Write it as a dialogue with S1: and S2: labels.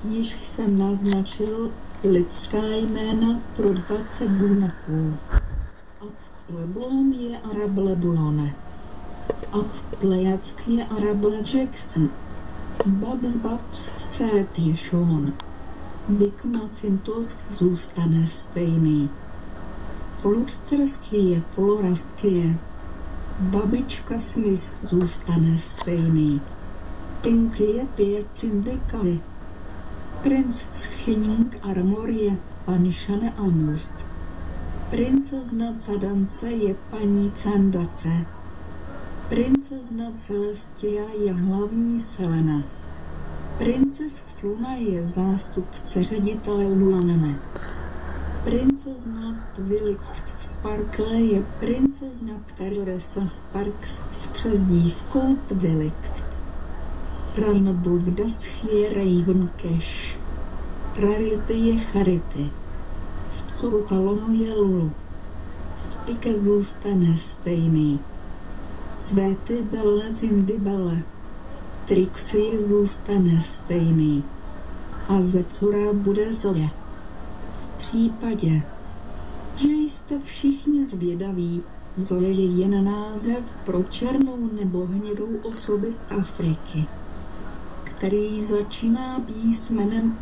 S1: Již jsem naznačil lidská jména pro 20 znaků. Leblon je Arab Leblone. Plejack je Arab Jackson. Babs Set je Sean. Big Macintosh zůstane stejný. Flutterský je Floraský. Babička Smith zůstane stejný. Pinky je pět Cindykaly. Princ Schinning Armor je Panšane Amus. Princezna Cadance je paní Candace. Princezna Celestia je hlavní Selena. Princes Sluna je zástupce ředitele Luanne. Princezna Twilight Sparkle je princezna Teresa Sparks s přezdívkou Twilight. Ranbogdask je Raven Cash. Rarity je Charity. Soutalono je Lulu. Spike zůstane stejný. Svéty Belle Cindy Belle. Trixie zůstane stejný. A Zecora bude Zoe. V případě, že jste všichni zvědaví, Zoe je jen název pro černou nebo hnědou osobu z Afriky, který začíná písmenem